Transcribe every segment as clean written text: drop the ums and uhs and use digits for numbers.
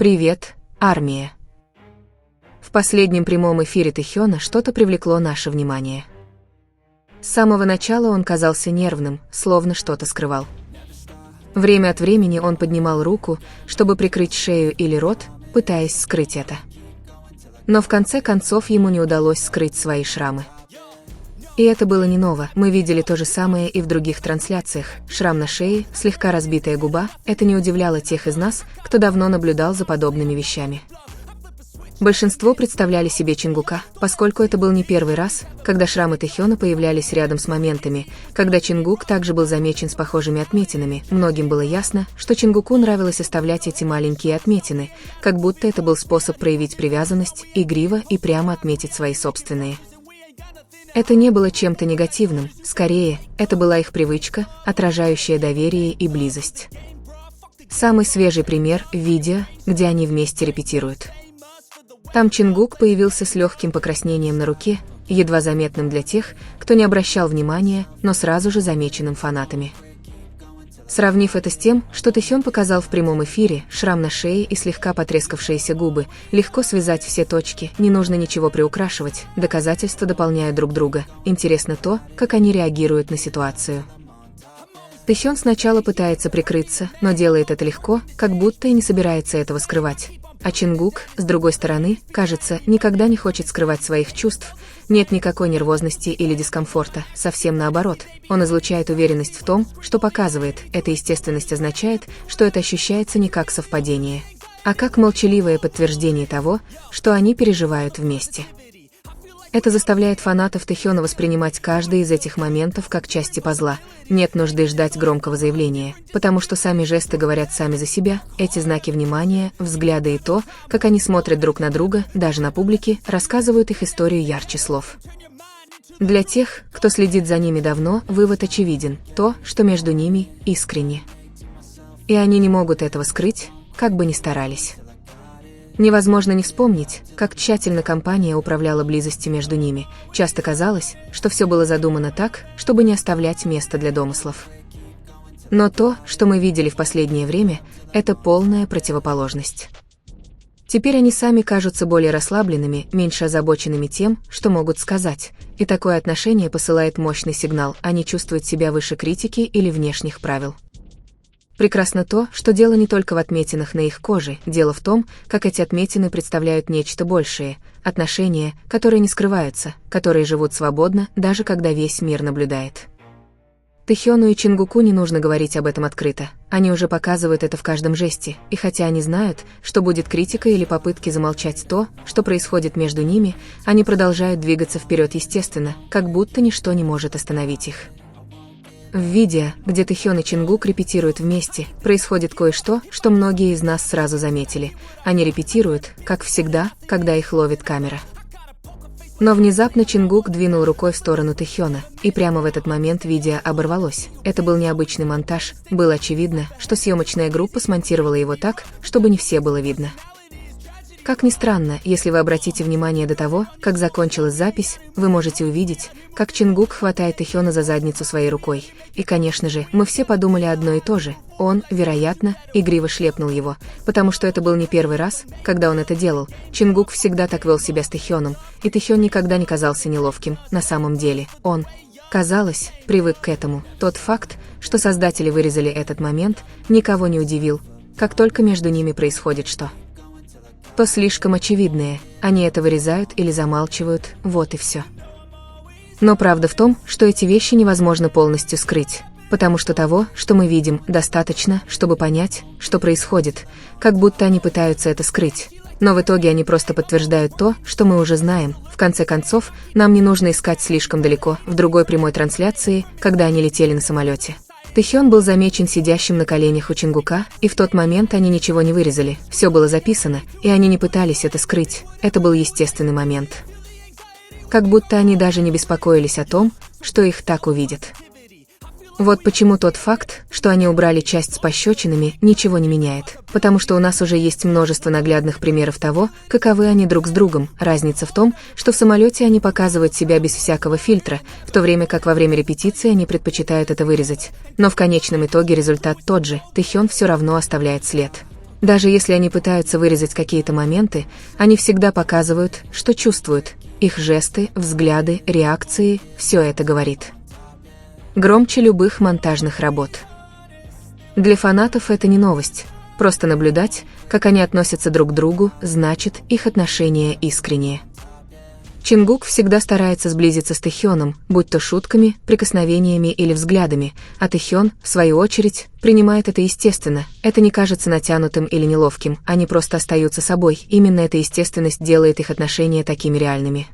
Привет, армия. В последнем прямом эфире Тэхёна что-то привлекло наше внимание. С самого начала он казался нервным, словно что-то скрывал. Время от времени он поднимал руку, чтобы прикрыть шею или рот, пытаясь скрыть это. Но в конце концов ему не удалось скрыть свои шрамы. И это было не ново, мы видели то же самое и в других трансляциях. Шрам на шее, слегка разбитая губа – это не удивляло тех из нас, кто давно наблюдал за подобными вещами. Большинство представляли себе Чингука, поскольку это был не первый раз, когда шрамы Тэхёна появлялись рядом с моментами, когда Чингук также был замечен с похожими отметинами. Многим было ясно, что Чингуку нравилось оставлять эти маленькие отметины, как будто это был способ проявить привязанность, игриво и прямо отметить свои собственные. Это не было чем-то негативным, скорее, это была их привычка, отражающая доверие и близость. Самый свежий пример – видео, где они вместе репетируют. Там Чингук появился с легким покраснением на руке, едва заметным для тех, кто не обращал внимания, но сразу же замеченным фанатами. Сравнив это с тем, что Тэхён показал в прямом эфире, шрам на шее и слегка потрескавшиеся губы, легко связать все точки, не нужно ничего приукрашивать, доказательства дополняют друг друга. Интересно то, как они реагируют на ситуацию. Тэхён сначала пытается прикрыться, но делает это легко, как будто и не собирается этого скрывать. А Чингук, с другой стороны, кажется, никогда не хочет скрывать своих чувств, нет никакой нервозности или дискомфорта, совсем наоборот. Он излучает уверенность в том, что показывает, эта естественность означает, что это ощущается не как совпадение, а как молчаливое подтверждение того, что они переживают вместе. Это заставляет фанатов Тэхёна воспринимать каждый из этих моментов как части пазла. Нет нужды ждать громкого заявления, потому что сами жесты говорят сами за себя, эти знаки внимания, взгляды и то, как они смотрят друг на друга, даже на публике, рассказывают их историю ярче слов. Для тех, кто следит за ними давно, вывод очевиден, то, что между ними искренне. И они не могут этого скрыть, как бы ни старались. Невозможно не вспомнить, как тщательно компания управляла близостью между ними. Часто казалось, что все было задумано так, чтобы не оставлять места для домыслов. Но то, что мы видели в последнее время, это полная противоположность. Теперь они сами кажутся более расслабленными, меньше озабоченными тем, что могут сказать. И такое отношение посылает мощный сигнал, они чувствуют себя выше критики или внешних правил. Прекрасно то, что дело не только в отметинах на их коже, дело в том, как эти отметины представляют нечто большее, отношения, которые не скрываются, которые живут свободно, даже когда весь мир наблюдает. Тэхёну и Чингуку не нужно говорить об этом открыто, они уже показывают это в каждом жесте, и хотя они знают, что будет критика или попытки замолчать то, что происходит между ними, они продолжают двигаться вперед естественно, как будто ничто не может остановить их. В видео, где Тэхён и Чингук репетируют вместе, происходит кое-что, что многие из нас сразу заметили. Они репетируют, как всегда, когда их ловит камера. Но внезапно Чингук двинул рукой в сторону Тэхёна, и прямо в этот момент видео оборвалось. Это был необычный монтаж, было очевидно, что съемочная группа смонтировала его так, чтобы не все было видно. Как ни странно, если вы обратите внимание до того, как закончилась запись, вы можете увидеть, как Чингук хватает Тэхёна за задницу своей рукой. И, конечно же, мы все подумали одно и то же. Он, вероятно, игриво шлепнул его, потому что это был не первый раз, когда он это делал. Чингук всегда так вел себя с Тэхёном, и Тэхён никогда не казался неловким. На самом деле, он, казалось, привык к этому. Тот факт, что создатели вырезали этот момент, никого не удивил. Как только между ними происходит то слишком очевидное, они это вырезают или замалчивают, вот и все. Но правда в том, что эти вещи невозможно полностью скрыть, потому что того, что мы видим, достаточно, чтобы понять, что происходит, как будто они пытаются это скрыть. Но в итоге они просто подтверждают то, что мы уже знаем. В конце концов, нам не нужно искать слишком далеко, в другой прямой трансляции, когда они летели на самолете. Тэхён был замечен сидящим на коленях у Чингука, и в тот момент они ничего не вырезали, все было записано, и они не пытались это скрыть, это был естественный момент. Как будто они даже не беспокоились о том, что их так увидят. Вот почему тот факт, что они убрали часть с пощечинами, ничего не меняет, потому что у нас уже есть множество наглядных примеров того, каковы они друг с другом. Разница в том, что в самолете они показывают себя без всякого фильтра, в то время как во время репетиции они предпочитают это вырезать. Но в конечном итоге результат тот же, Тэхён все равно оставляет след. Даже если они пытаются вырезать какие-то моменты, они всегда показывают, что чувствуют. Их жесты, взгляды, реакции – все это говорит. Громче любых монтажных работ. Для фанатов это не новость. Просто наблюдать, как они относятся друг к другу, значит, их отношения искренние. Чингук всегда старается сблизиться с Тэхёном, будь то шутками, прикосновениями или взглядами, а Тэхён, в свою очередь, принимает это естественно, это не кажется натянутым или неловким, они просто остаются собой, именно эта естественность делает их отношения такими реальными.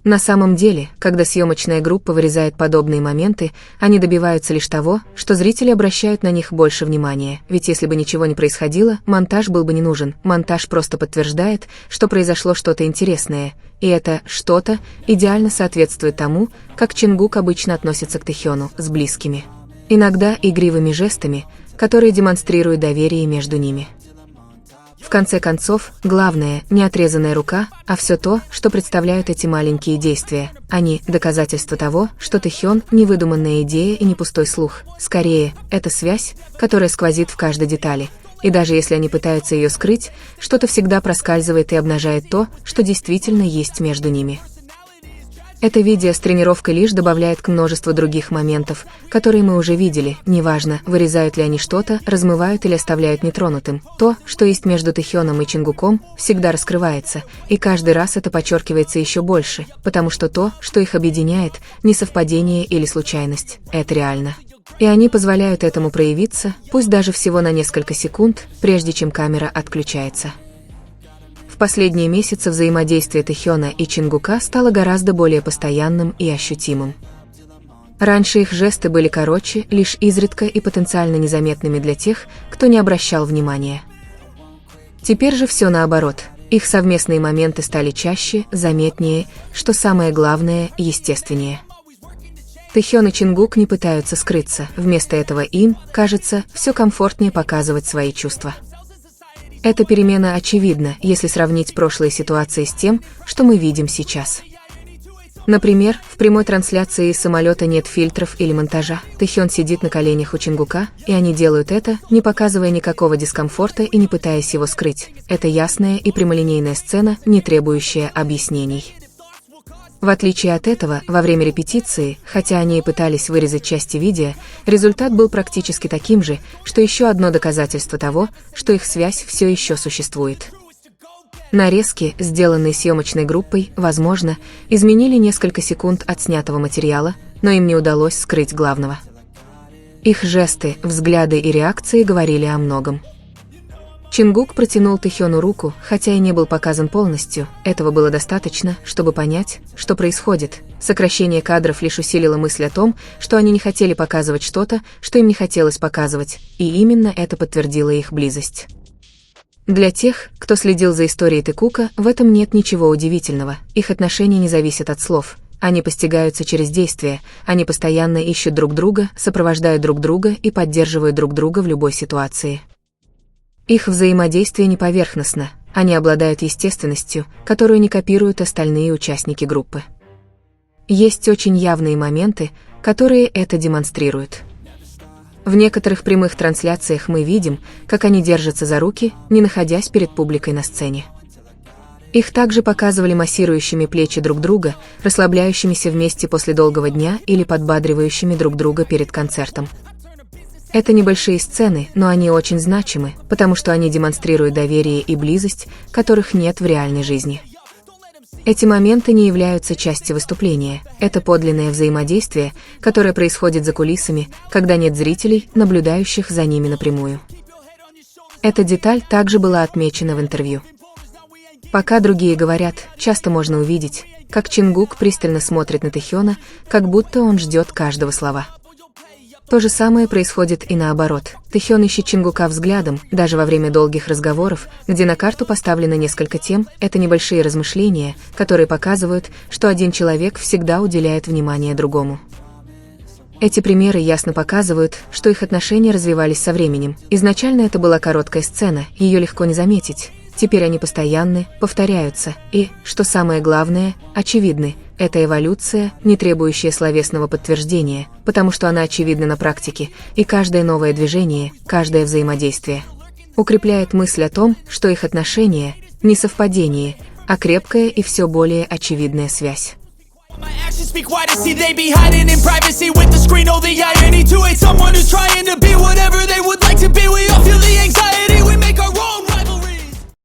На самом деле, когда съемочная группа вырезает подобные моменты, они добиваются лишь того, что зрители обращают на них больше внимания, ведь если бы ничего не происходило, монтаж был бы не нужен, монтаж просто подтверждает, что произошло что-то интересное, и это «что-то» идеально соответствует тому, как Чингук обычно относится к Тэхёну, с близкими. Иногда игривыми жестами, которые демонстрируют доверие между ними. В конце концов, главное – не отрезанная рука, а все то, что представляют эти маленькие действия. Они – доказательство того, что Тэхён – не выдуманная идея и не пустой слух. Скорее, это связь, которая сквозит в каждой детали. И даже если они пытаются ее скрыть, что-то всегда проскальзывает и обнажает то, что действительно есть между ними. Это видео с тренировкой лишь добавляет к множеству других моментов, которые мы уже видели, неважно, вырезают ли они что-то, размывают или оставляют нетронутым. То, что есть между Тэхёном и Чингуком, всегда раскрывается, и каждый раз это подчеркивается еще больше, потому что то, что их объединяет, не совпадение или случайность, это реально. И они позволяют этому проявиться, пусть даже всего на несколько секунд, прежде чем камера отключается. В последние месяцы взаимодействие Тэхёна и Чингука стало гораздо более постоянным и ощутимым. Раньше их жесты были короче, лишь изредка и потенциально незаметными для тех, кто не обращал внимания. Теперь же все наоборот. Их совместные моменты стали чаще, заметнее, что самое главное, естественнее. Тэхён и Чингук не пытаются скрыться, вместо этого им, кажется, все комфортнее показывать свои чувства. Эта перемена очевидна, если сравнить прошлые ситуации с тем, что мы видим сейчас. Например, в прямой трансляции из самолета нет фильтров или монтажа. Тэхён сидит на коленях у Чингука, и они делают это, не показывая никакого дискомфорта и не пытаясь его скрыть. Это ясная и прямолинейная сцена, не требующая объяснений. В отличие от этого, во время репетиции, хотя они и пытались вырезать части видео, результат был практически таким же, что еще одно доказательство того, что их связь все еще существует. Нарезки, сделанные съемочной группой, возможно, изменили несколько секунд от снятого материала, но им не удалось скрыть главного. Их жесты, взгляды и реакции говорили о многом. Чингук протянул Тэхёну руку, хотя и не был показан полностью, этого было достаточно, чтобы понять, что происходит. Сокращение кадров лишь усилило мысль о том, что они не хотели показывать что-то, что им не хотелось показывать, и именно это подтвердило их близость. Для тех, кто следил за историей Тэкука, в этом нет ничего удивительного, их отношения не зависят от слов. Они постигаются через действия, они постоянно ищут друг друга, сопровождают друг друга и поддерживают друг друга в любой ситуации. Их взаимодействие не поверхностно, они обладают естественностью, которую не копируют остальные участники группы. Есть очень явные моменты, которые это демонстрируют. В некоторых прямых трансляциях мы видим, как они держатся за руки, не находясь перед публикой на сцене. Их также показывали массирующими плечи друг друга, расслабляющимися вместе после долгого дня или подбадривающими друг друга перед концертом. Это небольшие сцены, но они очень значимы, потому что они демонстрируют доверие и близость, которых нет в реальной жизни. Эти моменты не являются частью выступления, это подлинное взаимодействие, которое происходит за кулисами, когда нет зрителей, наблюдающих за ними напрямую. Эта деталь также была отмечена в интервью. Пока другие говорят, часто можно увидеть, как Чингук пристально смотрит на Тэхёна, как будто он ждет каждого слова. То же самое происходит и наоборот. Тэхён ищет Чингука взглядом, даже во время долгих разговоров, где на карту поставлено несколько тем, это небольшие размышления, которые показывают, что один человек всегда уделяет внимание другому. Эти примеры ясно показывают, что их отношения развивались со временем. Изначально это была короткая сцена, ее легко не заметить. Теперь они постоянны, повторяются и, что самое главное, очевидны. Это эволюция, не требующая словесного подтверждения, потому что она очевидна на практике, и каждое новое движение, каждое взаимодействие. укрепляет мысль о том, что их отношения – не совпадение, а крепкая и все более очевидная связь. My actions speak why to see they be hiding in privacy with the screen, oh the irony.